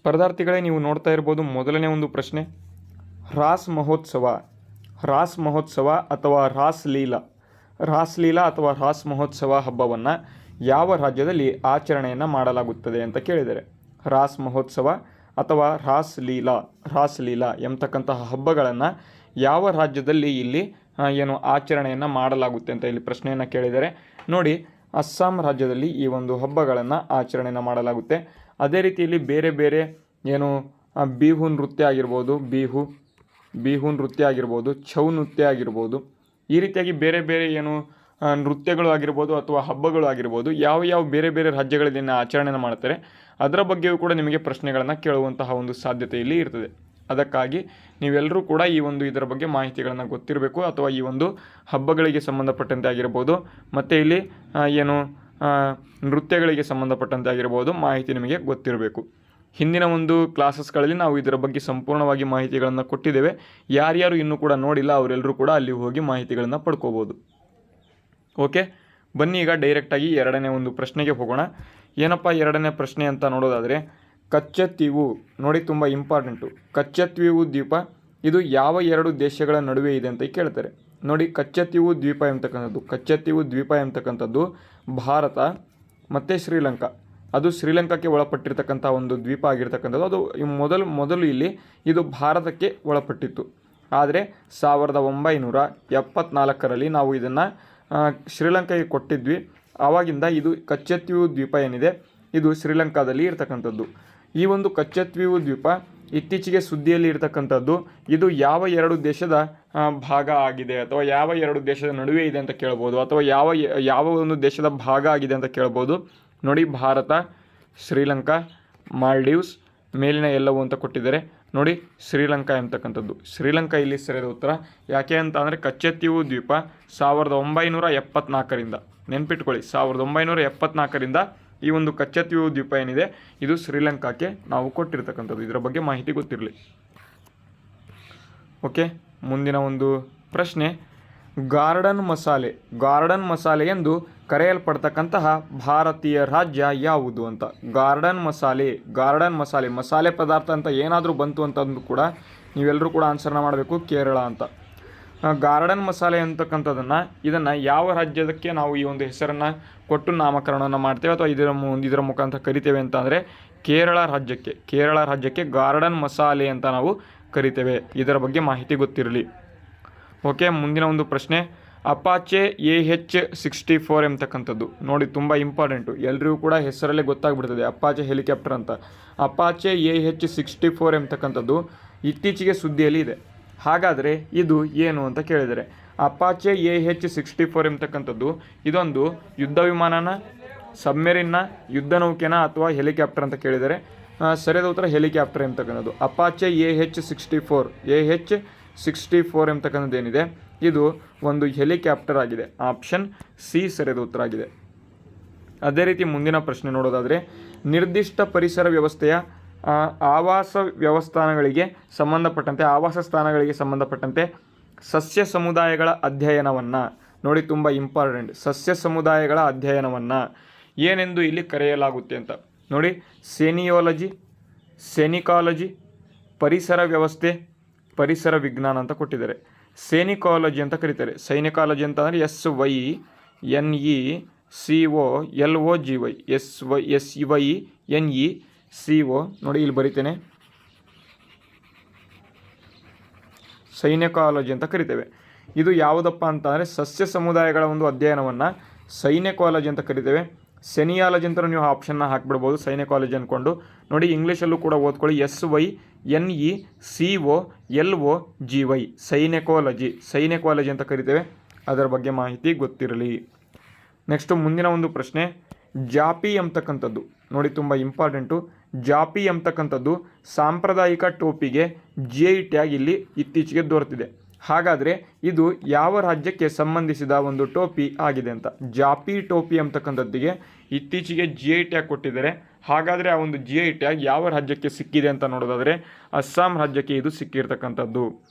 ಸ್ಪರ್ಧಾರ್ಥಿಗಳೇ, ನೀವು ನೋಡ್ತಾ ಇರ್ಬೋದು ಮೊದಲನೇ ಒಂದು ಪ್ರಶ್ನೆ, ರಾಸ್ ಮಹೋತ್ಸವ ಅಥವಾ ರಾಸ್ ಲೀಲಾ ಅಥವಾ ರಾಸ್ ಮಹೋತ್ಸವ ಹಬ್ಬವನ್ನು ಯಾವ ರಾಜ್ಯದಲ್ಲಿ ಆಚರಣೆಯನ್ನು ಮಾಡಲಾಗುತ್ತದೆ ಅಂತ ಕೇಳಿದ್ದಾರೆ. ರಾಸ್ ಮಹೋತ್ಸವ ಅಥವಾ ರಾಸ್ ಲೀಲಾ ಎಂಬತಕ್ಕಂತಹ ಹಬ್ಬಗಳನ್ನು ಯಾವ ರಾಜ್ಯದಲ್ಲಿ ಇಲ್ಲಿ ಆಚರಣೆಯನ್ನು ಮಾಡಲಾಗುತ್ತೆ ಅಂತ ಇಲ್ಲಿ ಪ್ರಶ್ನೆಯನ್ನು ಕೇಳಿದ್ದಾರೆ. ನೋಡಿ, ಅಸ್ಸಾಂ ರಾಜ್ಯದಲ್ಲಿ ಈ ಒಂದು ಹಬ್ಬಗಳನ್ನು ಆಚರಣೆಯನ್ನು ಮಾಡಲಾಗುತ್ತೆ. ಅದೇ ರೀತಿಯಲ್ಲಿ ಬೇರೆ ಬೇರೆ ಬಿಹು ನೃತ್ಯ ಆಗಿರ್ಬೋದು, ಬಿಹು ನೃತ್ಯ ಆಗಿರ್ಬೋದು, ಛೌ ನೃತ್ಯ ಆಗಿರ್ಬೋದು, ಈ ರೀತಿಯಾಗಿ ಬೇರೆ ಬೇರೆ ನೃತ್ಯಗಳು ಆಗಿರ್ಬೋದು ಅಥವಾ ಹಬ್ಬಗಳು ಆಗಿರ್ಬೋದು, ಯಾವ ಬೇರೆ ಬೇರೆ ರಾಜ್ಯಗಳಲ್ಲಿ ಆಚರಣೆಯನ್ನು ಮಾಡ್ತಾರೆ ಅದರ ಬಗ್ಗೆಯೂ ಕೂಡ ನಿಮಗೆ ಪ್ರಶ್ನೆಗಳನ್ನು ಕೇಳುವಂತಹ ಒಂದು ಸಾಧ್ಯತೆ ಇಲ್ಲಿ ಇರ್ತದೆ. ಅದಕ್ಕಾಗಿ ನೀವೆಲ್ಲರೂ ಕೂಡ ಇದರ ಬಗ್ಗೆ ಮಾಹಿತಿಗಳನ್ನು ಗೊತ್ತಿರಬೇಕು, ಅಥವಾ ಈ ಒಂದು ಹಬ್ಬಗಳಿಗೆ ಸಂಬಂಧಪಟ್ಟಂತೆ ಆಗಿರ್ಬೋದು, ಮತ್ತು ಇಲ್ಲಿ ನೃತ್ಯಗಳಿಗೆ ಸಂಬಂಧಪಟ್ಟಂತೆ ಆಗಿರ್ಬೋದು ಮಾಹಿತಿ ನಿಮಗೆ ಗೊತ್ತಿರಬೇಕು. ಹಿಂದಿನ ಒಂದು ಕ್ಲಾಸಸ್ಗಳಲ್ಲಿ ನಾವು ಇದರ ಬಗ್ಗೆ ಸಂಪೂರ್ಣವಾಗಿ ಮಾಹಿತಿಗಳನ್ನು ಕೊಟ್ಟಿದ್ದೇವೆ. ಯಾರ್ಯಾರು ಇನ್ನೂ ಕೂಡ ನೋಡಿಲ್ಲ ಅವರೆಲ್ಲರೂ ಕೂಡ ಅಲ್ಲಿ ಹೋಗಿ ಮಾಹಿತಿಗಳನ್ನು ಪಡ್ಕೋಬೋದು. ಓಕೆ, ಬನ್ನಿ ಈಗ ಡೈರೆಕ್ಟಾಗಿ ಎರಡನೇ ಒಂದು ಪ್ರಶ್ನೆಗೆ ಹೋಗೋಣ. ಏನಪ್ಪ ಎರಡನೇ ಪ್ರಶ್ನೆ ಅಂತ ನೋಡೋದಾದರೆ, ಕಚ್ಚತ್ತೀವು ನೋಡಿ, ತುಂಬ ಇಂಪಾರ್ಟೆಂಟು. ಕಚ್ಚತ್ತೀವು ದ್ವೀಪ ಇದು ಯಾವ ಎರಡು ದೇಶಗಳ ನಡುವೆ ಇದೆ ಅಂತ ಕೇಳ್ತಾರೆ. ನೋಡಿ, ಕಚ್ಚತ್ತೀವು ದ್ವೀಪ ಎಂಬತಕ್ಕಂಥದ್ದು ಭಾರತ ಮತ್ತು ಶ್ರೀಲಂಕಾ. ಅದು ಶ್ರೀಲಂಕಾಕ್ಕೆ ಒಳಪಟ್ಟಿರ್ತಕ್ಕಂಥ ಒಂದು ದ್ವೀಪ ಆಗಿರ್ತಕ್ಕಂಥದ್ದು. ಅದು ಮೊದಲು ಇಲ್ಲಿ ಇದು ಭಾರತಕ್ಕೆ ಒಳಪಟ್ಟಿತ್ತು. ಆದರೆ 1974ರಲ್ಲಿ ನಾವು ಇದನ್ನು ಶ್ರೀಲಂಕಾಗೆ ಕೊಟ್ಟಿದ್ವಿ. ಆವಾಗಿಂದ ಇದು ಕಚ್ಚತ್ತೀವು ದ್ವೀಪ ಏನಿದೆ ಇದು ಶ್ರೀಲಂಕಾದಲ್ಲಿ ಇರ್ತಕ್ಕಂಥದ್ದು. ಈ ಒಂದು ಕಚ್ಚತ್ತೀವು ದ್ವೀಪ ಇತ್ತೀಚೆಗೆ ಸುದ್ದಿಯಲ್ಲಿ ಇರ್ತಕ್ಕಂಥದ್ದು. ಇದು ಯಾವ ಎರಡು ದೇಶದ ಭಾಗ ಆಗಿದೆ ಅಥವಾ ಯಾವ ಎರಡು ದೇಶದ ನಡುವೆ ಇದೆ ಅಂತ ಕೇಳ್ಬೋದು, ಅಥವಾ ಯಾವ ಒಂದು ದೇಶದ ಭಾಗ ಆಗಿದೆ ಅಂತ ಕೇಳ್ಬೋದು. ನೋಡಿ, ಭಾರತ, ಶ್ರೀಲಂಕಾ, ಮಾಲ್ಡೀವ್ಸ್, ಮೇಲಿನ ಎಲ್ಲವೂ ಅಂತ ಕೊಟ್ಟಿದ್ದಾರೆ. ನೋಡಿ, ಶ್ರೀಲಂಕಾ ಎಂಬತಕ್ಕಂಥದ್ದು. ಶ್ರೀಲಂಕಾ ಇಲ್ಲಿ ಸರಿಯಾದ ಉತ್ತರ. ಯಾಕೆ ಅಂತ ಅಂದರೆ ಕಚ್ಚತ್ತೀವು ದ್ವೀಪ 1974ರಿಂದ ನೆನ್ಪಿಟ್ಕೊಳ್ಳಿ, 1974ರಿಂದ ಈ ಒಂದು ಕಚ್ಚತ್ತೀವು ದ್ವೀಪ ಏನಿದೆ ಇದು ಶ್ರೀಲಂಕಾಕ್ಕೆ ನಾವು ಕೊಟ್ಟಿರ್ತಕ್ಕಂಥದ್ದು. ಇದರ ಬಗ್ಗೆ ಮಾಹಿತಿ ಗೊತ್ತಿರಲಿ. ಓಕೆ, ಮುಂದಿನ ಒಂದು ಪ್ರಶ್ನೆ, ಗಾರ್ಡನ್ ಮಸಾಲೆ ಎಂದು ಕರೆಯಲ್ಪಡ್ತಕ್ಕಂತಹ ಭಾರತೀಯ ರಾಜ್ಯ ಯಾವುದು ಅಂತ. ಗಾರ್ಡನ್ ಮಸಾಲೆ ಪದಾರ್ಥ ಅಂತ ಏನಾದರೂ ಬಂತು ಅಂತಂದು ಕೂಡ ನೀವೆಲ್ಲರೂ ಕೂಡ ಆನ್ಸರ್ನ ಮಾಡಬೇಕು. ಕೇರಳ ಅಂತ. ಗಾರ್ಡನ್ ಮಸಾಲೆ ಅಂತಕ್ಕಂಥದ್ದನ್ನು ಇದನ್ನು ಯಾವ ರಾಜ್ಯದಕ್ಕೆ ನಾವು ಈ ಒಂದು ಹೆಸರನ್ನು ಕೊಟ್ಟು ನಾಮಕರಣವನ್ನು ಮಾಡ್ತೇವೆ ಅಥವಾ ಇದರ ಮುಖಾಂತರ ಕರಿತೇವೆ ಅಂತ ಅಂದರೆ ಕೇರಳ ರಾಜ್ಯಕ್ಕೆ ಗಾರ್ಡನ್ ಮಸಾಲೆ ಅಂತ ನಾವು ಕರಿತೇವೆ. ಇದರ ಬಗ್ಗೆ ಮಾಹಿತಿ ಗೊತ್ತಿರಲಿ. ಓಕೆ, ಮುಂದಿನ ಒಂದು ಪ್ರಶ್ನೆ, ಅಪಾಚೆ AH-64 ಎಂಬತಕ್ಕಂಥದ್ದು. ನೋಡಿ, ತುಂಬ ಇಂಪಾರ್ಟೆಂಟು, ಎಲ್ರಿಗೂ ಕೂಡ ಹೆಸರಲ್ಲೇ ಗೊತ್ತಾಗ್ಬಿಡ್ತದೆ ಅಪಾಚೆ ಹೆಲಿಕಾಪ್ಟರ್ ಅಂತ. ಅಪಾಚೆ AH-64 ಎಂಬತಕ್ಕಂಥದ್ದು ಇತ್ತೀಚೆಗೆ ಸುದ್ದಿಯಲ್ಲಿ ಇದೆ. ಹಾಗಾದರೆ ಇದು ಏನು ಅಂತ ಕೇಳಿದರೆ, ಅಪಾಚೆ AH-64 ಎಂಬತಕ್ಕಂಥದ್ದು ಇದೊಂದು ಯುದ್ಧ ವಿಮಾನನ, ಸಬ್ಮೆರಿನ್ನ, ಯುದ್ಧ ನೌಕೆನ ಅಥವಾ ಹೆಲಿಕಾಪ್ಟರ್ ಅಂತ ಕೇಳಿದರೆ ಸರಿಯಾದ ಉತ್ತರ ಹೆಲಿಕಾಪ್ಟರ್ ಎಂಬತಕ್ಕಂಥದ್ದು. ಅಪಾಚೆ AH-64 ಎಂಬತಕ್ಕಂಥದ್ದು ಏನಿದೆ ಇದು ಒಂದು ಹೆಲಿಕಾಪ್ಟರ್ ಆಗಿದೆ. ಆಪ್ಷನ್ ಸಿ ಸರಿಯಾದ ಉತ್ತರ ಆಗಿದೆ. ಅದೇ ರೀತಿ ಮುಂದಿನ ಪ್ರಶ್ನೆ ನೋಡೋದಾದರೆ, ನಿರ್ದಿಷ್ಟ ಪರಿಸರ ವ್ಯವಸ್ಥೆಯ ಆವಾಸ ಸ್ಥಾನಗಳಿಗೆ ಸಂಬಂಧಪಟ್ಟಂತೆ ಸಸ್ಯ ಸಮುದಾಯಗಳ ಅಧ್ಯಯನವನ್ನು ನೋಡಿ, ತುಂಬ ಇಂಪಾರ್ಟೆಂಟ್, ಸಸ್ಯ ಸಮುದಾಯಗಳ ಅಧ್ಯಯನವನ್ನು ಏನೆಂದು ಇಲ್ಲಿ ಕರೆಯಲಾಗುತ್ತೆ ಅಂತ ನೋಡಿ. ಸೆನಿಕಾಲಜಿ, ಪರಿಸರ ವ್ಯವಸ್ಥೆ, ಪರಿಸರ ವಿಜ್ಞಾನ ಅಂತ ಕೊಟ್ಟಿದ್ದಾರೆ. ಸೆನಿಕಾಲಜಿ ಅಂತ ಕರೀತಾರೆ. ಸೈನಿಕಾಲಜಿ ಅಂತ ಅಂದರೆ SYNECOLOGY ನೋಡಿ, ಇಲ್ಲಿ ಬರಿತೇನೆ, ಸೈನಿಕಾಲಜಿ ಅಂತ ಕರಿತೇವೆ. ಇದು ಯಾವುದಪ್ಪ ಅಂತ ಅಂದರೆ ಸಸ್ಯ ಸಮುದಾಯಗಳ ಒಂದು ಅಧ್ಯಯನವನ್ನು ಸೈನಿಕಾಲಜಿ ಅಂತ ಕರಿತೇವೆ. ಸೆನಿಯಾಲಜಿ ಅಂತ ನೀವು ಆಪ್ಷನ್ನ ಹಾಕಿಬಿಡ್ಬೋದು, ಸೈನಿಕಾಲಜಿ ಅಂದ್ಕೊಂಡು. ನೋಡಿ, ಇಂಗ್ಲೀಷಲ್ಲೂ ಕೂಡ ಓದ್ಕೊಳ್ಳಿ, SYNECOLOGY, ಸೈನಿಕಾಲಜಿ ಅಂತ ಕರಿತೇವೆ. ಅದರ ಬಗ್ಗೆ ಮಾಹಿತಿ ಗೊತ್ತಿರಲಿ. ನೆಕ್ಸ್ಟು ಮುಂದಿನ ಒಂದು ಪ್ರಶ್ನೆ, ಜಾಪಿ ಎಂಬತಕ್ಕಂಥದ್ದು ನೋಡಿ, ತುಂಬ ಇಂಪಾರ್ಟೆಂಟು. ಜಾಪಿ ಎಂಬತಕ್ಕಂಥದ್ದು ಸಾಂಪ್ರದಾಯಿಕ ಟೋಪಿಗೆ GI ಟ್ಯಾಗ್ ಇಲ್ಲಿ ಇತ್ತೀಚೆಗೆ ದೊರೆತಿದೆ. ಹಾಗಾದರೆ ಇದು ಯಾವ ರಾಜ್ಯಕ್ಕೆ ಸಂಬಂಧಿಸಿದ ಒಂದು ಟೋಪಿ ಆಗಿದೆ ಅಂತ. ಜಾಪಿ ಟೋಪಿ ಎಂಬತಕ್ಕಂಥದ್ದಿಗೆ ಇತ್ತೀಚೆಗೆ GI ಟ್ಯಾಗ್ ಕೊಟ್ಟಿದ್ದಾರೆ. ಹಾಗಾದರೆ ಆ ಒಂದು GI ಟ್ಯಾಗ್ ಯಾವ ರಾಜ್ಯಕ್ಕೆ ಸಿಕ್ಕಿದೆ ಅಂತ ನೋಡೋದಾದರೆ ಅಸ್ಸಾಂ ರಾಜ್ಯಕ್ಕೆ ಇದು ಸಿಕ್ಕಿರ್ತಕ್ಕಂಥದ್ದು.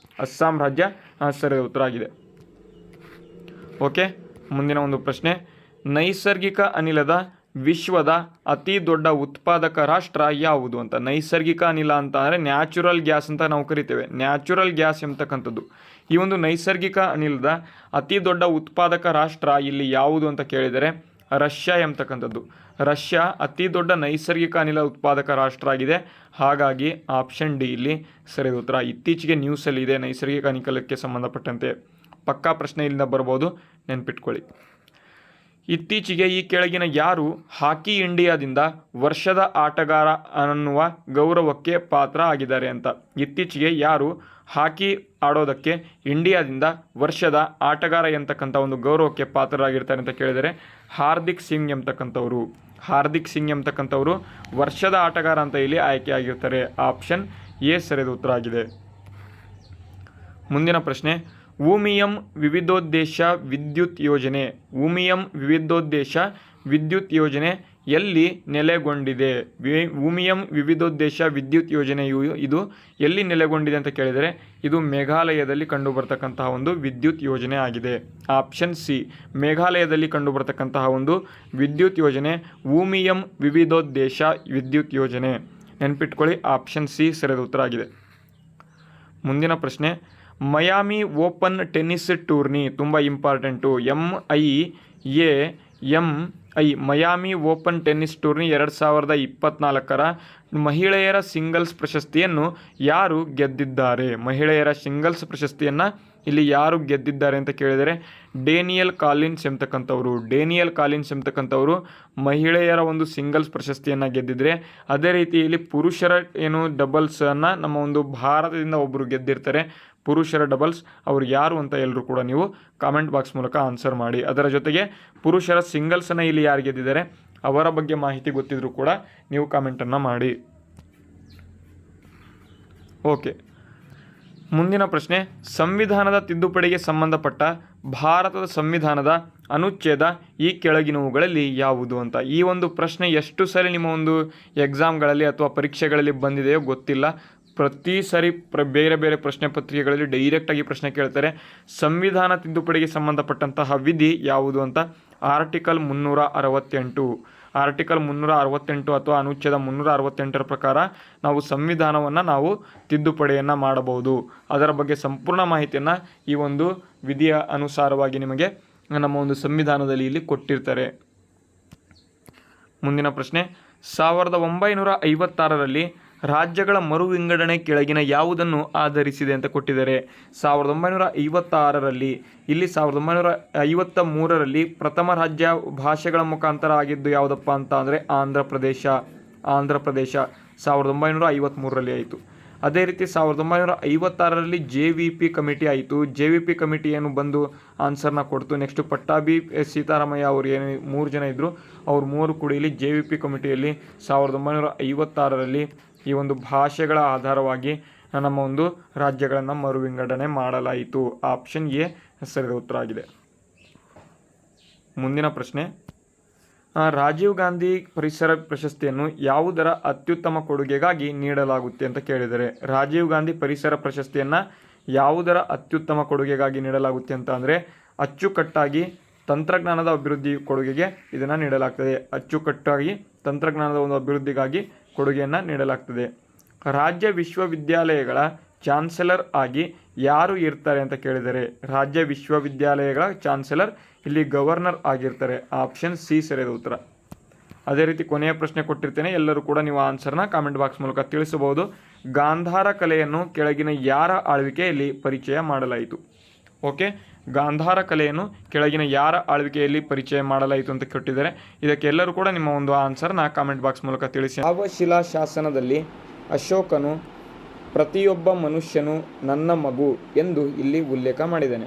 ಅಸ್ಸಾಂ ರಾಜ್ಯ ಸರಿಯಾದ ಉತ್ತರ ಆಗಿದೆ. ಓಕೆ, ಮುಂದಿನ ಒಂದು ಪ್ರಶ್ನೆ, ನೈಸರ್ಗಿಕ ಅನಿಲದ ವಿಶ್ವದ ಅತಿ ದೊಡ್ಡ ಉತ್ಪಾದಕ ರಾಷ್ಟ್ರ ಯಾವುದು ಅಂತ. ನೈಸರ್ಗಿಕ ಅನಿಲ ಅಂತ ಅಂದರೆ ನ್ಯಾಚುರಲ್ ಗ್ಯಾಸ್ ಅಂತ ನಾವು ಕರಿತೇವೆ. ನ್ಯಾಚುರಲ್ ಗ್ಯಾಸ್ ಎಂಬತಕ್ಕಂಥದ್ದು ಈ ಒಂದು ನೈಸರ್ಗಿಕ ಅನಿಲದ ಅತಿ ದೊಡ್ಡ ಉತ್ಪಾದಕ ರಾಷ್ಟ್ರ ಇಲ್ಲಿ ಯಾವುದು ಅಂತ ಕೇಳಿದರೆ ರಷ್ಯಾ ಎಂಬತಕ್ಕಂಥದ್ದು. ರಷ್ಯಾ ಅತಿ ದೊಡ್ಡ ನೈಸರ್ಗಿಕ ಅನಿಲ ಉತ್ಪಾದಕ ರಾಷ್ಟ್ರ ಆಗಿದೆ. ಹಾಗಾಗಿ ಆಪ್ಷನ್ ಡಿ ಇಲ್ಲಿ ಸರಿಯಾದ ಉತ್ತರ. ಇತ್ತೀಚೆಗೆ ನ್ಯೂಸಲ್ಲಿ ಇದೆ ನೈಸರ್ಗಿಕ ಅನಿಲಕ್ಕೆ ಸಂಬಂಧಪಟ್ಟಂತೆ. ಪಕ್ಕಾ ಪ್ರಶ್ನೆ ಇಲ್ಲಿಂದ ಬರ್ಬೋದು, ನೆನ್ಪಿಟ್ಕೊಳ್ಳಿ. ಇತ್ತೀಚೆಗೆ ಈ ಕೆಳಗಿನ ಯಾರು ಹಾಕಿ ಇಂಡಿಯಾದಿಂದ ವರ್ಷದ ಆಟಗಾರ ಅನ್ನುವ ಗೌರವಕ್ಕೆ ಪಾತ್ರ ಆಗಿದ್ದಾರೆ ಅಂತ. ಇತ್ತೀಚೆಗೆ ಯಾರು ಹಾಕಿ ಆಡೋದಕ್ಕೆ ಇಂಡಿಯಾದಿಂದ ವರ್ಷದ ಆಟಗಾರ ಎಂತಕ್ಕಂಥ ಒಂದು ಗೌರವಕ್ಕೆ ಪಾತ್ರರಾಗಿರ್ತಾರೆ ಅಂತ ಕೇಳಿದರೆ ಹಾರ್ದಿಕ್ ಸಿಂಗ್ ಎಂಬತಕ್ಕಂಥವ್ರು. ಹಾರ್ದಿಕ್ ಸಿಂಗ್ ಎಂಬತಕ್ಕಂಥವ್ರು ವರ್ಷದ ಆಟಗಾರ ಅಂತ ಇಲ್ಲಿ ಆಯ್ಕೆಯಾಗಿರ್ತಾರೆ. ಆಪ್ಷನ್ ಎ ಸರಿಯಾದ ಉತ್ತರ ಆಗಿದೆ. ಮುಂದಿನ ಪ್ರಶ್ನೆ, ಉಮಿಯಂ ವಿವಿಧೋದ್ದೇಶ ವಿದ್ಯುತ್ ಯೋಜನೆ. ಉಮಿಯಂ ವಿವಿಧೋದ್ದೇಶ ವಿದ್ಯುತ್ ಯೋಜನೆ ಎಲ್ಲಿ ನೆಲೆಗೊಂಡಿದೆ? ಉಮಿಯಂ ವಿವಿಧೋದ್ದೇಶ ವಿದ್ಯುತ್ ಯೋಜನೆಯು ಇದು ಎಲ್ಲಿ ನೆಲೆಗೊಂಡಿದೆ ಅಂತ ಕೇಳಿದರೆ ಇದು ಮೇಘಾಲಯದಲ್ಲಿ ಕಂಡುಬರ್ತಕ್ಕಂತಹ ಒಂದು ವಿದ್ಯುತ್ ಯೋಜನೆ ಆಗಿದೆ. ಆಪ್ಷನ್ ಸಿ ಮೇಘಾಲಯದಲ್ಲಿ ಕಂಡುಬರ್ತಕ್ಕಂತಹ ಒಂದು ವಿದ್ಯುತ್ ಯೋಜನೆ ಉಮಿಯಂ ವಿವಿಧೋದ್ದೇಶ ವಿದ್ಯುತ್ ಯೋಜನೆ. ನೆನ್ಪಿಟ್ಕೊಳ್ಳಿ, ಆಪ್ಷನ್ ಸಿ ಸರಿಯಾದ ಉತ್ತರ ಆಗಿದೆ. ಮುಂದಿನ ಪ್ರಶ್ನೆ, ಮಯಾಮಿ ಓಪನ್ ಟೆನ್ನಿಸ್ ಟೂರ್ನಿ ತುಂಬ important. MIAMI Miami Open tennis tourney 2024ರ ಮಹಿಳೆಯರ ಸಿಂಗಲ್ಸ್ ಪ್ರಶಸ್ತಿಯನ್ನು ಯಾರು ಗೆದ್ದಿದ್ದಾರೆ? ಮಹಿಳೆಯರ ಸಿಂಗಲ್ಸ್ ಪ್ರಶಸ್ತಿಯನ್ನು ಇಲ್ಲಿ ಯಾರು ಗೆದ್ದಿದ್ದಾರೆ ಅಂತ ಕೇಳಿದರೆ ಡೇನಿಯಲ್ ಕಾಲಿನ್ಸ್ ಎಂಬತಕ್ಕಂಥವ್ರು. ಡೇನಿಯಲ್ ಕಾಲಿನ್ಸ್ ಎಂಬತಕ್ಕಂಥವ್ರು ಮಹಿಳೆಯರ ಒಂದು ಸಿಂಗಲ್ಸ್ ಪ್ರಶಸ್ತಿಯನ್ನು ಗೆದ್ದಿದ್ರೆ, ಅದೇ ರೀತಿ ಇಲ್ಲಿ ಪುರುಷರ ಡಬಲ್ಸನ್ನು ನಮ್ಮ ಒಂದು ಭಾರತದಿಂದ ಒಬ್ಬರು ಗೆದ್ದಿರ್ತಾರೆ. ಪುರುಷರ ಡಬಲ್ಸ್ ಅವರು ಯಾರು ಅಂತ ಎಲ್ಲರೂ ಕೂಡ ನೀವು ಕಾಮೆಂಟ್ ಬಾಕ್ಸ್ ಮೂಲಕ ಆನ್ಸರ್ ಮಾಡಿ. ಅದರ ಜೊತೆಗೆ ಪುರುಷರ ಸಿಂಗಲ್ಸನ್ನು ಇಲ್ಲಿ ಯಾರು ಗೆದ್ದಿದ್ದಾರೆ ಅವರ ಬಗ್ಗೆ ಮಾಹಿತಿ ಗೊತ್ತಿದ್ರೂ ಕೂಡ ನೀವು ಕಾಮೆಂಟನ್ನು ಮಾಡಿ. ಓಕೆ, ಮುಂದಿನ ಪ್ರಶ್ನೆ, ಸಂವಿಧಾನದ ತಿದ್ದುಪಡಿಗೆ ಸಂಬಂಧಪಟ್ಟ ಭಾರತದ ಸಂವಿಧಾನದ ಅನುಚ್ಛೇದ ಈ ಕೆಳಗಿನವುಗಳಲ್ಲಿ ಯಾವುದು ಅಂತ. ಈ ಒಂದು ಪ್ರಶ್ನೆ ಎಷ್ಟು ಸರಿ ನಿಮ್ಮ ಒಂದು ಎಕ್ಸಾಮ್ಗಳಲ್ಲಿ ಅಥವಾ ಪರೀಕ್ಷೆಗಳಲ್ಲಿ ಬಂದಿದೆಯೋ ಗೊತ್ತಿಲ್ಲ. ಪ್ರತಿ ಸರಿ ಬೇರೆ ಬೇರೆ ಪ್ರಶ್ನೆ ಪತ್ರಿಕೆಗಳಲ್ಲಿ ಡೈರೆಕ್ಟಾಗಿ ಪ್ರಶ್ನೆ ಕೇಳ್ತಾರೆ. ಸಂವಿಧಾನ ತಿದ್ದುಪಡಿಗೆ ಸಂಬಂಧಪಟ್ಟಂತಹ ವಿಧಿ ಯಾವುದು ಅಂತ. ಆರ್ಟಿಕಲ್ 368. ಆರ್ಟಿಕಲ್ 368 ಅಥವಾ ಅನುಚ್ಛೇದ 368ರ ಪ್ರಕಾರ ನಾವು ಸಂವಿಧಾನವನ್ನು ನಾವು ತಿದ್ದುಪಡಿಯನ್ನು ಮಾಡಬಹುದು. ಅದರ ಬಗ್ಗೆ ಸಂಪೂರ್ಣ ಮಾಹಿತಿಯನ್ನು ಈ ಒಂದು ವಿಧಿಯ ಅನುಸಾರವಾಗಿ ನಿಮಗೆ ನಮ್ಮ ಒಂದು ಸಂವಿಧಾನದಲ್ಲಿ ಇಲ್ಲಿ ಕೊಟ್ಟಿರ್ತಾರೆ. ಮುಂದಿನ ಪ್ರಶ್ನೆ, 1956ರಲ್ಲಿ ರಾಜ್ಯಗಳ ಮರು ವಿಂಗಡಣೆ ಕೆಳಗಿನ ಯಾವುದನ್ನು ಆಧರಿಸಿದೆ ಅಂತ ಕೊಟ್ಟಿದ್ದಾರೆ. 1956ರಲ್ಲಿ ಇಲ್ಲಿ 1953ರಲ್ಲಿ ಪ್ರಥಮ ರಾಜ್ಯ ಭಾಷೆಗಳ ಮುಖಾಂತರ ಆಗಿದ್ದು ಯಾವುದಪ್ಪ ಅಂತ ಅಂದರೆ ಆಂಧ್ರ ಪ್ರದೇಶ 1953ರಲ್ಲಿ ಆಯಿತು. ಅದೇ ರೀತಿ 1956ರಲ್ಲಿ JVP ಕಮಿಟಿ ಆಯಿತು. JVP ಕಮಿಟಿ ಏನು ಬಂದು ಆನ್ಸರ್ನ ಕೊಡ್ತು. ನೆಕ್ಸ್ಟ್ ಪಟ್ಟಾಭಿ ಸೀತಾರಾಮಯ್ಯ ಅವರು ಏನು 3 ಜನ ಇದ್ದರು, ಅವ್ರು 3 ಕೂಡ ಇಲ್ಲಿ JVP ಕಮಿಟಿಯಲ್ಲಿ 1956ರಲ್ಲಿ ಈ ಒಂದು ಭಾಷೆಗಳ ಆಧಾರವಾಗಿ ನಮ್ಮ ಒಂದು ರಾಜ್ಯಗಳನ್ನು ಮರು ವಿಂಗಡಣೆ ಮಾಡಲಾಯಿತು. ಆಪ್ಷನ್ ಎ ಸರಿಯಾದ ಉತ್ತರ ಆಗಿದೆ. ಮುಂದಿನ ಪ್ರಶ್ನೆ, ರಾಜೀವ್ ಗಾಂಧಿ ಪರಿಸರ ಪ್ರಶಸ್ತಿಯನ್ನು ಯಾವುದರ ಅತ್ಯುತ್ತಮ ಕೊಡುಗೆಗಾಗಿ ನೀಡಲಾಗುತ್ತೆ ಅಂತ ಕೇಳಿದರೆ ರಾಜೀವ್ ಗಾಂಧಿ ಪರಿಸರ ಪ್ರಶಸ್ತಿಯನ್ನು ಯಾವುದರ ಅತ್ಯುತ್ತಮ ಕೊಡುಗೆಗಾಗಿ ನೀಡಲಾಗುತ್ತೆ ಅಂತ ಅಂದರೆ ಅಚ್ಚುಕಟ್ಟಾಗಿ ತಂತ್ರಜ್ಞಾನದ ಅಭಿವೃದ್ಧಿ ಕೊಡುಗೆಗೆ ಇದನ್ನು ನೀಡಲಾಗ್ತದೆ. ಅಚ್ಚುಕಟ್ಟಾಗಿ ತಂತ್ರಜ್ಞಾನದ ಒಂದು ಅಭಿವೃದ್ಧಿಗಾಗಿ ಕೊಡುಗೆಯನ್ನು ನೀಡಲಾಗ್ತದೆ. ರಾಜ್ಯ ವಿಶ್ವವಿದ್ಯಾಲಯಗಳ ಚಾನ್ಸಲರ್ ಆಗಿ ಯಾರು ಇರ್ತಾರೆ ಅಂತ ಕೇಳಿದರೆ ರಾಜ್ಯ ವಿಶ್ವವಿದ್ಯಾಲಯಗಳ ಚಾನ್ಸಲರ್ ಇಲ್ಲಿ ಗವರ್ನರ್ ಆಗಿರ್ತಾರೆ. ಆಪ್ಷನ್ ಸಿ ಸರಿಯಾದ ಉತ್ತರ. ಅದೇ ರೀತಿ ಕೊನೆಯ ಪ್ರಶ್ನೆ ಕೊಟ್ಟಿರ್ತೇನೆ, ಎಲ್ಲರೂ ಕೂಡ ನೀವು ಆನ್ಸರ್ನ ಕಾಮೆಂಟ್ ಬಾಕ್ಸ್ ಮೂಲಕ ತಿಳಿಸಬಹುದು. ಗಾಂಧಾರ ಕಲೆಯನ್ನು ಕೆಳಗಿನ ಯಾರ ಆಳ್ವಿಕೆಯಲ್ಲಿ ಪರಿಚಯ ಮಾಡಲಾಯಿತು? ಓಕೆ, ಗಾಂಧಾರ ಕಲೆಯನ್ನು ಕೆಳಗಿನ ಯಾರ ಆಳ್ವಿಕೆಯಲ್ಲಿ ಪರಿಚಯ ಮಾಡಲಾಯಿತು ಅಂತ ಕೊಟ್ಟಿದ್ದಾರೆ. ಇದಕ್ಕೆ ಎಲ್ಲರೂ ಕೂಡ ನಿಮ್ಮ ಒಂದು ಆನ್ಸರ್ನ ಕಾಮೆಂಟ್ ಬಾಕ್ಸ್ ಮೂಲಕ ತಿಳಿಸಿ. ಯಾವ ಶಿಲಾಶಾಸನದಲ್ಲಿ ಅಶೋಕನು ಪ್ರತಿಯೊಬ್ಬ ಮನುಷ್ಯನು ನನ್ನ ಮಗು ಎಂದು ಇಲ್ಲಿ ಉಲ್ಲೇಖ ಮಾಡಿದ್ದಾನೆ?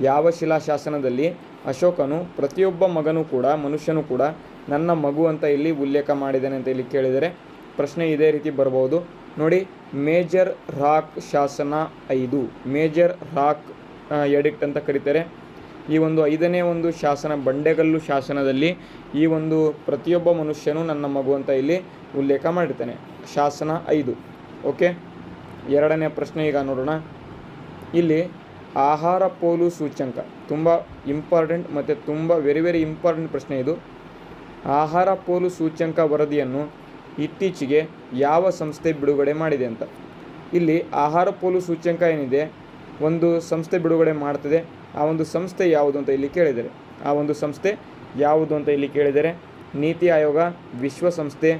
ಯಾವ ಶಿಲಾಶಾಸನದಲ್ಲಿ ಅಶೋಕನು ಪ್ರತಿಯೊಬ್ಬ ಮನುಷ್ಯನು ಕೂಡ ನನ್ನ ಮಗು ಅಂತ ಇಲ್ಲಿ ಉಲ್ಲೇಖ ಮಾಡಿದ್ದಾನೆ ಅಂತ ಇಲ್ಲಿ ಕೇಳಿದರೆ ಪ್ರಶ್ನೆ ಇದೇ ರೀತಿ ಬರಬಹುದು ನೋಡಿ. ಮೇಜರ್ ರಾಕ್ ಶಾಸನ 5, ಮೇಜರ್ ರಾಕ್ ಎಡಿಕ್ಟ್ ಅಂತ ಕರೀತಾರೆ. ಈ ಒಂದು 5ನೇ ಒಂದು ಶಾಸನ ಬಂಡೆಗಲ್ಲು ಶಾಸನದಲ್ಲಿ ಈ ಒಂದು ಪ್ರತಿಯೊಬ್ಬ ಮನುಷ್ಯನು ನನ್ನ ಮಗು ಅಂತ ಇಲ್ಲಿ ಉಲ್ಲೇಖ ಮಾಡಿರ್ತಾನೆ. ಶಾಸನ 5. ಓಕೆ, 2ನೇ ಪ್ರಶ್ನೆ ಈಗ ನೋಡೋಣ. ಇಲ್ಲಿ ಆಹಾರ ಪೋಲು ಸೂಚ್ಯಂಕ ತುಂಬ ಇಂಪಾರ್ಟೆಂಟ್ ಮತ್ತು ತುಂಬ ವೆರಿ ಇಂಪಾರ್ಟೆಂಟ್ ಪ್ರಶ್ನೆ ಇದು. ಆಹಾರ ಪೋಲು ಸೂಚ್ಯಂಕ ವರದಿಯನ್ನು ಇತ್ತೀಚೆಗೆ ಯಾವ ಸಂಸ್ಥೆ ಬಿಡುಗಡೆ ಮಾಡಿದೆ ಅಂತ. ಇಲ್ಲಿ ಆಹಾರ ಪೋಲು ಸೂಚ್ಯಂಕ ಏನಿದೆ ಒಂದು ಸಂಸ್ಥೆ ಬಿಡುಗಡೆ ಮಾಡ್ತದೆ. ಆ ಒಂದು ಸಂಸ್ಥೆ ಯಾವುದು ಅಂತ ಇಲ್ಲಿ ಕೇಳಿದರೆ, ಆ ಒಂದು ಸಂಸ್ಥೆ ಯಾವುದು ಅಂತ ಇಲ್ಲಿ ಕೇಳಿದರೆ ನೀತಿ ಆಯೋಗ, ವಿಶ್ವಸಂಸ್ಥೆ,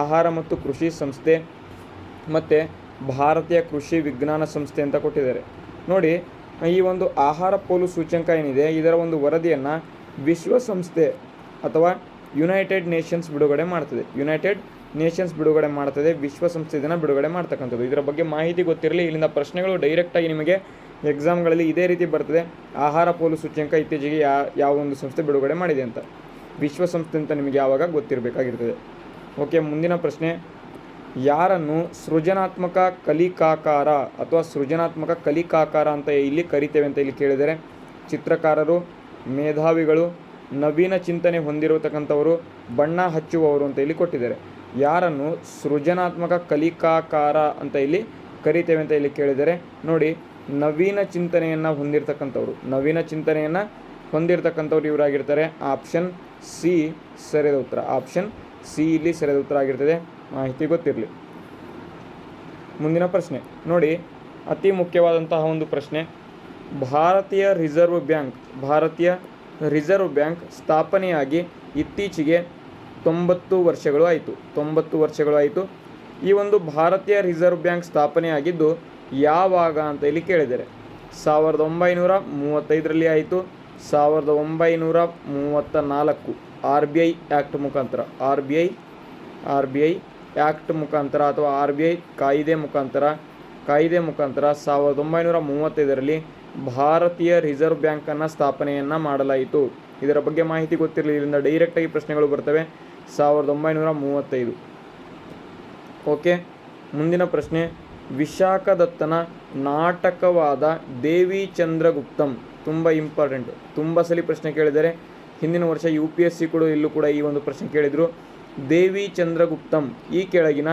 ಆಹಾರ ಮತ್ತು ಕೃಷಿ ಸಂಸ್ಥೆ ಮತ್ತು ಭಾರತೀಯ ಕೃಷಿ ವಿಜ್ಞಾನ ಸಂಸ್ಥೆ ಅಂತ ಕೊಟ್ಟಿದ್ದಾರೆ. ನೋಡಿ, ಈ ಒಂದು ಆಹಾರ ಪೋಲು ಸೂಚ್ಯಂಕ ಏನಿದೆ ಇದರ ಒಂದು ವರದಿಯನ್ನು ವಿಶ್ವಸಂಸ್ಥೆ ಅಥವಾ ಯುನೈಟೆಡ್ ನೇಷನ್ಸ್ ಬಿಡುಗಡೆ ಮಾಡ್ತದೆ. ಯುನೈಟೆಡ್ ನೇಷನ್ಸ್ ಬಿಡುಗಡೆ ಮಾಡ್ತದೆ, ವಿಶ್ವಸಂಸ್ಥೆ ಇದನ್ನು ಬಿಡುಗಡೆ ಮಾಡ್ತಕ್ಕಂಥದ್ದು. ಇದರ ಬಗ್ಗೆ ಮಾಹಿತಿ ಗೊತ್ತಿರಲಿ. ಇಲ್ಲಿಂದ ಪ್ರಶ್ನೆಗಳು ಡೈರೆಕ್ಟಾಗಿ ನಿಮಗೆ ಎಕ್ಸಾಮ್ಗಳಲ್ಲಿ ಇದೇ ರೀತಿ ಬರ್ತದೆ. ಆಹಾರ ಪೋಲು ಸೂಚ್ಯಂಕ ಇತ್ತೀಚೆಗೆ ಯಾವ ಒಂದು ಸಂಸ್ಥೆ ಬಿಡುಗಡೆ ಮಾಡಿದೆ ಅಂತ, ವಿಶ್ವಸಂಸ್ಥೆ ಅಂತ ನಿಮಗೆ ಯಾವಾಗ ಗೊತ್ತಿರಬೇಕಾಗಿರ್ತದೆ. ಓಕೆ, ಮುಂದಿನ ಪ್ರಶ್ನೆ, ಯಾರನ್ನು ಸೃಜನಾತ್ಮಕ ಕಲಿಕಾಕಾರ ಅಥವಾ ಸೃಜನಾತ್ಮಕ ಕಲಿಕಾಕಾರ ಅಂತ ಇಲ್ಲಿ ಕರಿತೇವೆ ಅಂತ ಇಲ್ಲಿ ಕೇಳಿದರೆ ಚಿತ್ರಕಾರರು, ಮೇಧಾವಿಗಳು, ನವೀನ ಚಿಂತನೆ ಹೊಂದಿರತಕ್ಕಂಥವರು, ಬಣ್ಣ ಹಚ್ಚುವವರು ಅಂತ ಇಲ್ಲಿ ಕೊಟ್ಟಿದ್ದಾರೆ. ಯಾರನ್ನು ಸೃಜನಾತ್ಮಕ ಕಲಿಕಾಕಾರ ಅಂತ ಇಲ್ಲಿ ಕರಿತೇವೆ ಅಂತ ಇಲ್ಲಿ ಕೇಳಿದರೆ ನೋಡಿ, ನವೀನ ಚಿಂತನೆಯನ್ನು ಹೊಂದಿರತಕ್ಕಂಥವ್ರು, ನವೀನ ಚಿಂತನೆಯನ್ನು ಹೊಂದಿರತಕ್ಕಂಥವ್ರು ಇವರಾಗಿರ್ತಾರೆ. ಆಪ್ಷನ್ ಸಿ ಸರಿಯಾದ ಉತ್ತರ. ಆಪ್ಷನ್ ಸಿ ಇಲ್ಲಿ ಸರಿಯಾದ ಉತ್ತರ ಆಗಿರ್ತದೆ. ಮಾಹಿತಿ ಗೊತ್ತಿರಲಿ. ಮುಂದಿನ ಪ್ರಶ್ನೆ ನೋಡಿ, ಅತಿ ಮುಖ್ಯವಾದಂತಹ ಒಂದು ಪ್ರಶ್ನೆ. ಭಾರತೀಯ ರಿಸರ್ವ್ ಬ್ಯಾಂಕ್ ಸ್ಥಾಪನೆಯಾಗಿ ಇತ್ತೀಚೆಗೆ 90 ವರ್ಷಗಳು ಆಯಿತು. 90 ವರ್ಷಗಳು ಆಯಿತು. ಈ ಒಂದು ಭಾರತೀಯ ರಿಸರ್ವ್ ಬ್ಯಾಂಕ್ ಸ್ಥಾಪನೆಯಾಗಿದ್ದು ಯಾವಾಗ ಅಂತ ಇಲ್ಲಿ ಕೇಳಿದ್ದಾರೆ. 1935ರಲ್ಲಿ ಆಯಿತು, 1934 RBI ಆ್ಯಕ್ಟ್ ಮುಖಾಂತರ, RBI ಆ್ಯಕ್ಟ್ ಮುಖಾಂತರ ಅಥವಾ RBI ಕಾಯ್ದೆ ಮುಖಾಂತರ 1935ರಲ್ಲಿ ಭಾರತೀಯ ರಿಸರ್ವ್ ಬ್ಯಾಂಕನ್ನು ಸ್ಥಾಪನೆಯನ್ನು ಮಾಡಲಾಯಿತು. ಇದರ ಬಗ್ಗೆ ಮಾಹಿತಿ ಗೊತ್ತಿರಲಿ. ಇದರಿಂದ ಡೈರೆಕ್ಟಾಗಿ ಪ್ರಶ್ನೆಗಳು ಬರ್ತವೆ. 1935. ಓಕೆ, ಮುಂದಿನ ಪ್ರಶ್ನೆ, ವಿಶಾಖದತ್ತನ ನಾಟಕವಾದ ದೇವಿ ಚಂದ್ರಗುಪ್ತಂ, ತುಂಬ ಇಂಪಾರ್ಟೆಂಟ್, ತುಂಬ ಸಲ ಪ್ರಶ್ನೆ ಕೇಳಿದರೆ. ಹಿಂದಿನ ವರ್ಷ UPSC ಕೂಡ ಇಲ್ಲೂ ಕೂಡ ಈ ಒಂದು ಪ್ರಶ್ನೆ ಕೇಳಿದರು. ದೇವಿ ಚಂದ್ರಗುಪ್ತಂ ಈ ಕೆಳಗಿನ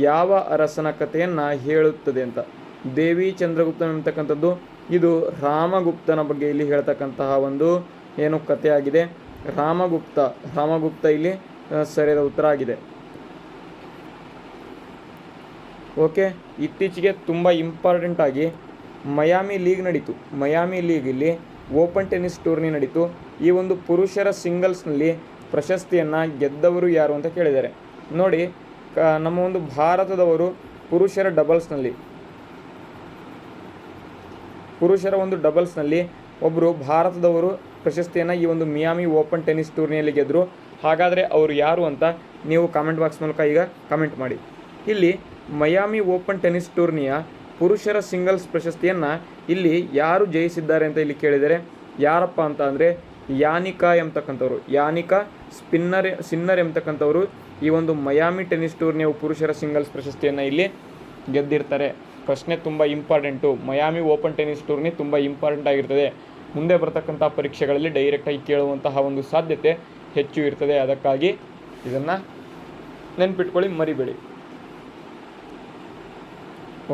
ಯಾವ ಅರಸನ ಕಥೆಯನ್ನು ಹೇಳುತ್ತದೆ ಅಂತ. ದೇವಿ ಚಂದ್ರಗುಪ್ತಂ ಎಂಬತಕ್ಕಂಥದ್ದು ಇದು ರಾಮಗುಪ್ತನ ಬಗ್ಗೆ ಇಲ್ಲಿ ಹೇಳ್ತಕ್ಕಂತಹ ಒಂದು ಏನು ಕಥೆಯಾಗಿದೆ. ರಾಮಗುಪ್ತ ಇಲ್ಲಿ ಸರಿಯಾದ ಉತ್ತರ ಆಗಿದೆ. ಓಕೆ, ಇತ್ತೀಚೆಗೆ ತುಂಬ ಇಂಪಾರ್ಟೆಂಟ್ ಆಗಿ ಮಯಾಮಿ ಲೀಗ್ ನಡೀತು. ಮಯಾಮಿ ಲೀಗ್ ಇಲ್ಲಿ ಓಪನ್ ಟೆನ್ನಿಸ್ ಟೂರ್ನಿ ನಡೀತು. ಈ ಒಂದು ಪುರುಷರ ಸಿಂಗಲ್ಸ್ನಲ್ಲಿ ಪ್ರಶಸ್ತಿಯನ್ನು ಗೆದ್ದವರು ಯಾರು ಅಂತ ಕೇಳಿದ್ದಾರೆ. ನೋಡಿ, ನಮ್ಮ ಒಂದು ಭಾರತದವರು ಪುರುಷರ ಒಂದು ಡಬಲ್ಸ್ನಲ್ಲಿ ಒಬ್ಬರು ಭಾರತದವರು ಪ್ರಶಸ್ತಿಯನ್ನು ಈ ಒಂದು ಮಿಯಾಮಿ ಓಪನ್ ಟೆನ್ನಿಸ್ ಟೂರ್ನಿಯಲ್ಲಿ ಗೆದ್ದರು. ಹಾಗಾದರೆ ಅವರು ಯಾರು ಅಂತ ನೀವು ಕಾಮೆಂಟ್ ಬಾಕ್ಸ್ ಮೂಲಕ ಈಗ ಕಮೆಂಟ್ ಮಾಡಿ. ಇಲ್ಲಿ ಮಯಾಮಿ ಓಪನ್ ಟೆನ್ನಿಸ್ ಟೂರ್ನಿಯ ಪುರುಷರ ಸಿಂಗಲ್ಸ್ ಪ್ರಶಸ್ತಿಯನ್ನು ಇಲ್ಲಿ ಯಾರು ಜಯಿಸಿದ್ದಾರೆ ಅಂತ ಇಲ್ಲಿ ಕೇಳಿದರೆ ಯಾರಪ್ಪ ಅಂತ ಅಂದರೆ ಯಾನಿಕಾ ಸಿನ್ನರ್ ಎಂಬತಕ್ಕಂಥವರು ಈ ಒಂದು ಮಯಾಮಿ ಟೆನ್ನಿಸ್ ಟೂರ್ನಿಯ ಪುರುಷರ ಸಿಂಗಲ್ಸ್ ಪ್ರಶಸ್ತಿಯನ್ನು ಇಲ್ಲಿ ಗೆದ್ದಿರ್ತಾರೆ. ಪ್ರಶ್ನೆ ತುಂಬ ಇಂಪಾರ್ಟೆಂಟು. ಮಯಾಮಿ ಓಪನ್ ಟೆನ್ನಿಸ್ ಟೂರ್ನಿ ತುಂಬ ಇಂಪಾರ್ಟೆಂಟ್ ಆಗಿರ್ತದೆ. ಮುಂದೆ ಬರ್ತಕ್ಕಂಥ ಪರೀಕ್ಷೆಗಳಲ್ಲಿ ಡೈರೆಕ್ಟಾಗಿ ಕೇಳುವಂತಹ ಒಂದು ಸಾಧ್ಯತೆ ಹೆಚ್ಚು ಇರ್ತದೆ. ಅದಕ್ಕಾಗಿ ಇದನ್ನು ನೆನ್ಪಿಟ್ಕೊಳ್ಳಿ, ಮರಿಬೇಡಿ.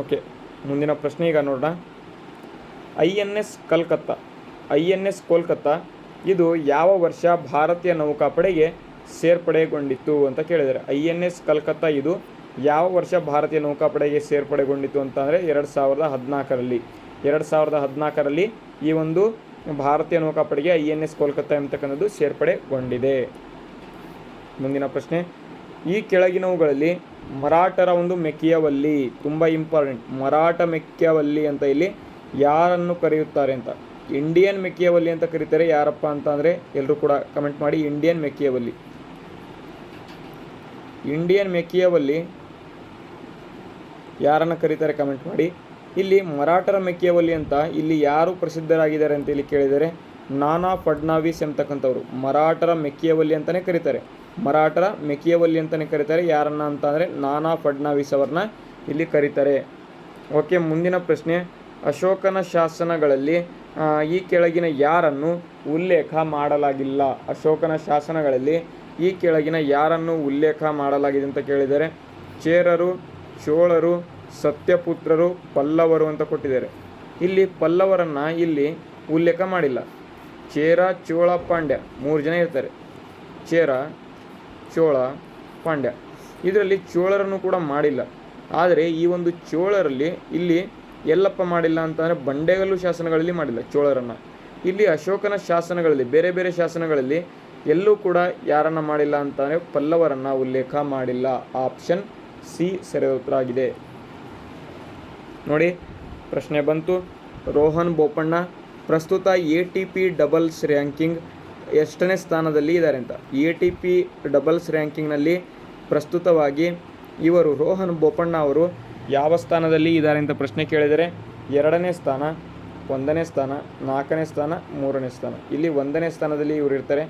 ಓಕೆ, ಮುಂದಿನ ಪ್ರಶ್ನೆ ಈಗ ನೋಡೋಣ. INS ಕೋಲ್ಕತ್ತಾ ಇದು ಯಾವ ವರ್ಷ ಭಾರತೀಯ ನೌಕಾಪಡೆಗೆ ಸೇರ್ಪಡೆಗೊಂಡಿತ್ತು ಅಂತ ಕೇಳಿದ್ದಾರೆ. INS ಕಲ್ಕತ್ತಾ ಇದು ಯಾವ ವರ್ಷ ಭಾರತೀಯ ನೌಕಾಪಡೆಗೆ ಸೇರ್ಪಡೆಗೊಂಡಿತ್ತು ಅಂತಂದರೆ 2014ರಲ್ಲಿ. 2014ರಲ್ಲಿ ಈ ಒಂದು ಭಾರತೀಯ ನೌಕಾಪಡೆಗೆ INS ಕೋಲ್ಕತ್ತಾ ಎಂಬತಕ್ಕಂಥದ್ದು ಸೇರ್ಪಡೆಗೊಂಡಿದೆ. ಮುಂದಿನ ಪ್ರಶ್ನೆ, ಈ ಕೆಳಗಿನವುಗಳಲ್ಲಿ ಮರಾಠರ ಒಂದು ಮೆಕ್ಕಿಯವಲ್ಲಿ, ತುಂಬ ಇಂಪಾರ್ಟೆಂಟ್, ಮರಾಠ ಮೆಕ್ಕಿಯವಲ್ಲಿ ಅಂತ ಇಲ್ಲಿ ಯಾರನ್ನು ಕರೆಯುತ್ತಾರೆ ಅಂತ. ಇಂಡಿಯನ್ ಮೆಕ್ಕಿಯವಲ್ಲಿ ಅಂತ ಕರೀತಾರೆ. ಯಾರಪ್ಪ ಅಂತ ಅಂದರೆ ಎಲ್ಲರೂ ಕೂಡ ಕಮೆಂಟ್ ಮಾಡಿ. ಇಂಡಿಯನ್ ಮೆಕ್ಕಿಯವಲ್ಲಿ ಯಾರನ್ನು ಕರೀತಾರೆ ಕಮೆಂಟ್ ಮಾಡಿ. ಇಲ್ಲಿ ಮರಾಠರ ಮೆಕ್ಕಿಯವಲ್ಲಿ ಅಂತ ಇಲ್ಲಿ ಯಾರು ಪ್ರಸಿದ್ಧರಾಗಿದ್ದಾರೆ ಅಂತ ಇಲ್ಲಿ ಕೇಳಿದರೆ ನಾನಾ ಫಡ್ನವೀಸ್ ಎಂಬತಕ್ಕಂಥವ್ರು ಮರಾಠರ ಮೆಕ್ಕಿಯವಲ್ಲಿ ಅಂತಲೇ ಕರೀತಾರೆ. ಯಾರನ್ನ ಅಂತ ಅಂದರೆ ನಾನಾ ಫಡ್ನವೀಸ್ ಅವ್ರನ್ನ ಇಲ್ಲಿ ಕರೀತಾರೆ. ಓಕೆ, ಮುಂದಿನ ಪ್ರಶ್ನೆ, ಅಶೋಕನ ಶಾಸನಗಳಲ್ಲಿ ಈ ಕೆಳಗಿನ ಯಾರನ್ನು ಉಲ್ಲೇಖ ಮಾಡಲಾಗಿಲ್ಲ. ಅಶೋಕನ ಶಾಸನಗಳಲ್ಲಿ ಈ ಕೆಳಗಿನ ಯಾರನ್ನು ಉಲ್ಲೇಖ ಮಾಡಲಾಗಿದೆ ಅಂತ ಕೇಳಿದರೆ ಚೇರರು, ಚೋಳರು, ಸತ್ಯಪುತ್ರರು, ಪಲ್ಲವರು ಅಂತ ಕೊಟ್ಟಿದ್ದಾರೆ. ಇಲ್ಲಿ ಪಲ್ಲವರನ್ನು ಇಲ್ಲಿ ಉಲ್ಲೇಖ ಮಾಡಿಲ್ಲ. ಚೇರ, ಚೋಳ, ಪಾಂಡ್ಯ 3 ಜನ ಇರ್ತಾರೆ. ಚೇರ, ಚೋಳ, ಪಾಂಡ್ಯ. ಇದರಲ್ಲಿ ಚೋಳರನ್ನು ಕೂಡ ಮಾಡಿಲ್ಲ. ಆದರೆ ಈ ಒಂದು ಚೋಳರಲ್ಲಿ ಇಲ್ಲಿ ಎಲ್ಲಪ್ಪ ಮಾಡಿಲ್ಲ ಅಂತಂದರೆ ಬಂಡೆಗಲ್ಲು ಶಾಸನಗಳಲ್ಲಿ ಮಾಡಿಲ್ಲ ಚೋಳರನ್ನು. ಇಲ್ಲಿ ಅಶೋಕನ ಶಾಸನಗಳಲ್ಲಿ ಬೇರೆ ಬೇರೆ ಶಾಸನಗಳಲ್ಲಿ ಎಲ್ಲೂ ಕೂಡ ಯಾರನ್ನು ಮಾಡಿಲ್ಲ ಅಂತಂದರೆ ಪಲ್ಲವರನ್ನು ಉಲ್ಲೇಖ ಮಾಡಿಲ್ಲ. ಆಪ್ಷನ್ ಸಿ ಸರಿಯಾದ ಉತ್ತರ ಆಗಿದೆ. ನೋಡಿ ಪ್ರಶ್ನೆ ಬಂತು. ರೋಹನ್ ಬೋಪಣ್ಣ ಪ್ರಸ್ತುತ ATP ಡಬಲ್ಸ್ ರ್ಯಾಂಕಿಂಗ್ ಎಷ್ಟನೇ ಸ್ಥಾನದಲ್ಲಿ ಇದ್ದಾರೆ ಅಂತ. ATP ಡಬಲ್ಸ್ ರ್ಯಾಂಕಿಂಗ್ನಲ್ಲಿ ಪ್ರಸ್ತುತವಾಗಿ ಇವರು ರೋಹನ್ ಬೋಪಣ್ಣ ಅವರು ಯಾವ ಸ್ಥಾನದಲ್ಲಿ ಇದ್ದಾರೆ ಅಂತ ಪ್ರಶ್ನೆ ಕೇಳಿದರೆ 2ನೇ ಸ್ಥಾನ, 1ನೇ ಸ್ಥಾನ, 4ನೇ ಸ್ಥಾನ, 3ನೇ ಸ್ಥಾನ. ಇಲ್ಲಿ 1ನೇ ಸ್ಥಾನದಲ್ಲಿ ಇವರು ಇರ್ತಾರೆ.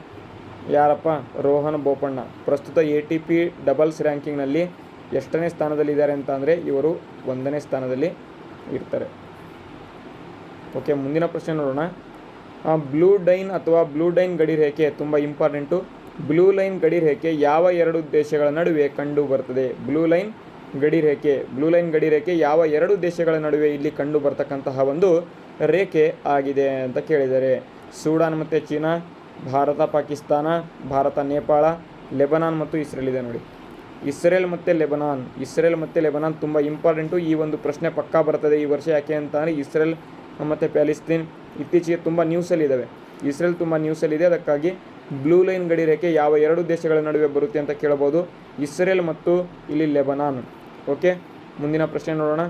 ಯಾರಪ್ಪ? ರೋಹನ್ ಬೋಪಣ್ಣ. ಪ್ರಸ್ತುತ ATP ಡಬಲ್ಸ್ ರ್ಯಾಂಕಿಂಗ್ನಲ್ಲಿ ಎಷ್ಟನೇ ಸ್ಥಾನದಲ್ಲಿ ಇದ್ದಾರೆ ಅಂತ ಅಂದರೆ ಇವರು 1ನೇ ಸ್ಥಾನದಲ್ಲಿ ಇರ್ತಾರೆ. ಓಕೆ, ಮುಂದಿನ ಪ್ರಶ್ನೆ ನೋಡೋಣ. ಬ್ಲೂ ಲೈನ್ ಅಥವಾ ಬ್ಲೂ ಲೈನ್ ಗಡಿ ರೇಖೆ ತುಂಬ ಇಂಪಾರ್ಟೆಂಟು. ಬ್ಲೂ ಲೈನ್ ಗಡಿ ರೇಖೆ ಯಾವ 2 ದೇಶಗಳ ನಡುವೆ ಕಂಡು ಬರ್ತದೆ? ಬ್ಲೂ ಲೈನ್ ಗಡಿ ರೇಖೆ ಯಾವ 2 ದೇಶಗಳ ನಡುವೆ ಇಲ್ಲಿ ಕಂಡು ಬರ್ತಕ್ಕಂತಹ ಒಂದು ರೇಖೆ ಆಗಿದೆ ಅಂತ ಕೇಳಿದ್ದಾರೆ. ಸೂಡಾನ್ ಮತ್ತು ಚೀನಾ, ಭಾರತ ಪಾಕಿಸ್ತಾನ, ಭಾರತ ನೇಪಾಳ, ಲೆಬನಾನ್ ಮತ್ತು ಇಸ್ರೇಲ್ ಇದೆ ನೋಡಿ. ಇಸ್ರೇಲ್ ಮತ್ತು ಲೆಬನಾನ್ ತುಂಬ ಇಂಪಾರ್ಟೆಂಟು. ಈ ಒಂದು ಪ್ರಶ್ನೆ ಪಕ್ಕಾ ಬರ್ತದೆ ಈ ವರ್ಷ. ಯಾಕೆ ಅಂತಂದರೆ ಇಸ್ರೇಲ್ ಮತ್ತು ಪ್ಯಾಲೆಸ್ತೈನ್ ಇತ್ತೀಚೆಗೆ ತುಂಬ ನ್ಯೂಸಲ್ಲಿದ್ದಾವೆ. ಇಸ್ರೇಲ್ ತುಂಬ ನ್ಯೂಸಲ್ಲಿದೆ. ಅದಕ್ಕಾಗಿ ಬ್ಲೂ ಲೈನ್ ಗಡಿ ರೇಖೆ ಯಾವ 2 ದೇಶಗಳ ನಡುವೆ ಬರುತ್ತೆ ಅಂತ ಕೇಳಬಹುದು. ಇಸ್ರೇಲ್ ಮತ್ತು ಇಲ್ಲಿ ಲೆಬನಾನ್. ಓಕೆ, ಮುಂದಿನ ಪ್ರಶ್ನೆ ನೋಡೋಣ.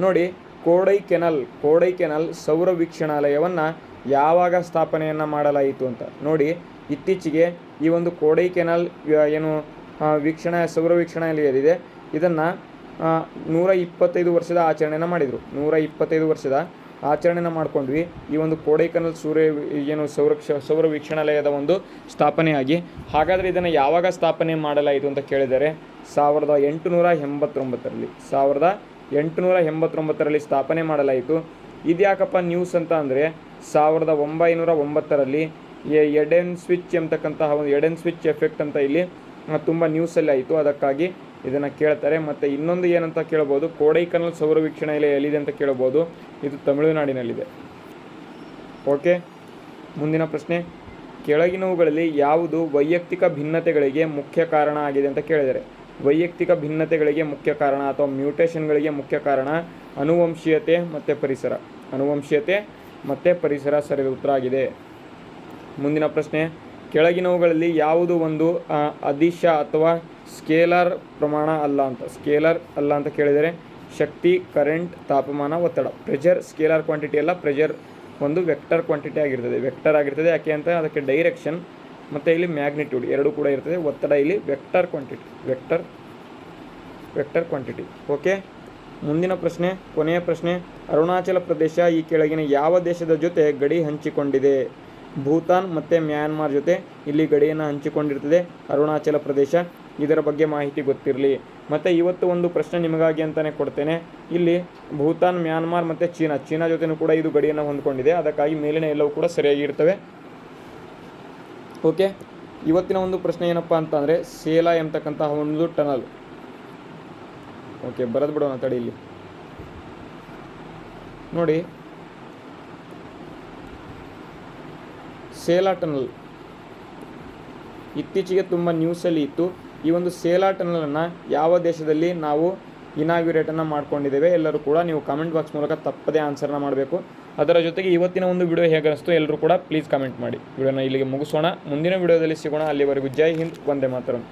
ನೋಡಿ, ಕೋಡೈಕೆನಲ್ ಸೌರ ವೀಕ್ಷಣಾಲಯವನ್ನು ಯಾವಾಗ ಸ್ಥಾಪನೆಯನ್ನು ಮಾಡಲಾಯಿತು ಅಂತ. ನೋಡಿ, ಇತ್ತೀಚೆಗೆ ಈ ಒಂದು ಕೋಡೈಕೆನಲ್ ಏನು ಸೌರ ವೀಕ್ಷಣಾಲಯ ಏನಿದೆ ಇದನ್ನು 125 ವರ್ಷದ ಆಚರಣೆಯನ್ನು ಮಾಡಿದರು. 125 ವರ್ಷದ ಆಚರಣೆನ ಮಾಡ್ಕೊಂಡ್ವಿ. ಈ ಒಂದು ಕೋಡೈಕೆನಲ್ ಸೌರ ವೀಕ್ಷಣಾಲಯದ ಒಂದು ಸ್ಥಾಪನೆಯಾಗಿ. ಹಾಗಾದರೆ ಇದನ್ನು ಯಾವಾಗ ಸ್ಥಾಪನೆ ಮಾಡಲಾಯಿತು ಅಂತ ಕೇಳಿದರೆ 1889ರಲ್ಲಿ ಸ್ಥಾಪನೆ ಮಾಡಲಾಯಿತು. ಇದ್ಯಾಕಪ್ಪ ನ್ಯೂಸ್ ಅಂತ ಅಂದರೆ 1909ರಲ್ಲಿ ಎಡೆನ್ ಸ್ವಿಚ್ ಎಫೆಕ್ಟ್ ಅಂತ ಇಲ್ಲಿ ತುಂಬ ನ್ಯೂಸಲ್ಲಿ ಆಯಿತು. ಅದಕ್ಕಾಗಿ ಇದನ್ನು ಕೇಳ್ತಾರೆ. ಮತ್ತು ಇನ್ನೊಂದು ಏನಂತ ಕೇಳ್ಬೋದು, ಕೋಡೈಕೆನಲ್ ಸೌರ ವೀಕ್ಷಣಾಲಯ ಎಲ್ಲಿದೆ ಅಂತ ಕೇಳ್ಬೋದು. ಇದು ತಮಿಳುನಾಡಿನಲ್ಲಿದೆ. ಓಕೆ, ಮುಂದಿನ ಪ್ರಶ್ನೆ. ಕೆಳಗಿನವುಗಳಲ್ಲಿ ಯಾವುದು ವೈಯಕ್ತಿಕ ಭಿನ್ನತೆಗಳಿಗೆ ಮುಖ್ಯ ಕಾರಣ ಆಗಿದೆ ಅಂತ ಕೇಳಿದರೆ. ವೈಯಕ್ತಿಕ ಭಿನ್ನತೆಗಳಿಗೆ ಮುಖ್ಯ ಕಾರಣ ಅಥವಾ ಮ್ಯೂಟೇಷನ್ಗಳಿಗೆ ಮುಖ್ಯ ಕಾರಣ ಅನುವಂಶೀಯತೆ ಮತ್ತು ಪರಿಸರ ಸರಿಯಾದ ಉತ್ತರ ಆಗಿದೆ. ಮುಂದಿನ ಪ್ರಶ್ನೆ. ಕೆಳಗಿನವುಗಳಲ್ಲಿ ಯಾವುದು ಒಂದು ಅದಿಶ ಅಥವಾ ಸ್ಕೇಲಾರ್ ಪ್ರಮಾಣ ಅಲ್ಲ ಅಂತ ಕೇಳಿದರೆ ಶಕ್ತಿ, ಕರೆಂಟ್, ತಾಪಮಾನ, ಒತ್ತಡ. ಪ್ರೆಷರ್ ಸ್ಕೇಲಾರ್ ಕ್ವಾಂಟಿಟಿ ಅಲ್ಲ, ಪ್ರೆಷರ್ ಒಂದು ವೆಕ್ಟರ್ ಕ್ವಾಂಟಿಟಿ ಆಗಿರ್ತದೆ. ಯಾಕೆ ಅಂತ ಅದಕ್ಕೆ ಡೈರೆಕ್ಷನ್ ಮತ್ತು ಇಲ್ಲಿ ಮ್ಯಾಗ್ನಿಟ್ಯೂಡ್ ಎರಡೂ ಕೂಡ ಇರ್ತದೆ. ಒತ್ತಡ ಇಲ್ಲಿ ವೆಕ್ಟರ್ ಕ್ವಾಂಟಿಟಿ. ಓಕೆ, ಮುಂದಿನ ಪ್ರಶ್ನೆ, ಕೊನೆಯ ಪ್ರಶ್ನೆ. ಅರುಣಾಚಲ ಪ್ರದೇಶ ಈ ಕೆಳಗಿನ ಯಾವ ದೇಶದ ಜೊತೆ ಗಡಿ ಹಂಚಿಕೊಂಡಿದೆ? ಭೂತಾನ್ ಮತ್ತು ಮ್ಯಾನ್ಮಾರ್ ಜೊತೆ ಇಲ್ಲಿ ಗಡಿಯನ್ನು ಹಂಚಿಕೊಂಡಿರ್ತದೆ ಅರುಣಾಚಲ ಪ್ರದೇಶ. ಇದರ ಬಗ್ಗೆ ಮಾಹಿತಿ ಗೊತ್ತಿರಲಿ. ಮತ್ತು ಇವತ್ತು ಒಂದು ಪ್ರಶ್ನೆ ನಿಮಗಾಗಿ ಅಂತಲೇ ಕೊಡ್ತೇನೆ. ಇಲ್ಲಿ ಭೂತಾನ್, ಮ್ಯಾನ್ಮಾರ್ ಮತ್ತು ಚೀನಾ ಜೊತೆನೂ ಕೂಡ ಇದು ಗಡಿಯನ್ನು ಹೊಂದ್ಕೊಂಡಿದೆ. ಅದಕ್ಕಾಗಿ ಮೇಲಿನ ಎಲ್ಲವೂ ಕೂಡ ಸರಿಯಾಗಿ ಇರ್ತವೆ. ಓಕೆ, ಇವತ್ತಿನ ಒಂದು ಪ್ರಶ್ನೆ ಏನಪ್ಪ ಅಂತಂದರೆ ಸೇಲಾ ಎಂಬತಕ್ಕಂತಹ ಒಂದು ಟನಲ್. ಓಕೆ, ಬರೆದು ಬಿಡೋಣ ತಡಿ. ಇಲ್ಲಿ ನೋಡಿ, ಸೇಲಾ ಟನಲ್ ಇತ್ತೀಚೆಗೆ ತುಂಬ ನ್ಯೂಸಲ್ಲಿ ಇತ್ತು. ಈ ಒಂದು ಸೇಲಾ ಟನಲನ್ನು ಯಾವ ದೇಶದಲ್ಲಿ ನಾವು ಇನಾಗ್ಯುರೇಟನ್ನು ಮಾಡ್ಕೊಂಡಿದ್ದೇವೆ ಎಲ್ಲರೂ ಕೂಡ ನೀವು ಕಾಮೆಂಟ್ ಬಾಕ್ಸ್ ಮೂಲಕ ತಪ್ಪದೇ ಆನ್ಸರ್ನ ಮಾಡಬೇಕು. ಅದರ ಜೊತೆಗೆ ಇವತ್ತಿನ ಒಂದು ವಿಡಿಯೋ ಹೇಗೆ ಅನಿಸ್ತು ಎಲ್ಲರೂ ಕೂಡ ಪ್ಲೀಸ್ ಕಮೆಂಟ್ ಮಾಡಿ. ವಿಡಿಯೋನ ಇಲ್ಲಿಗೆ ಮುಗಿಸೋಣ. ಮುಂದಿನ ವಿಡಿಯೋದಲ್ಲಿ ಸಿಗೋಣ. ಅಲ್ಲಿವರೆಗೂ ಜೈ ಹಿಂದ್, ವಂದೇ ಮಾತರಂ.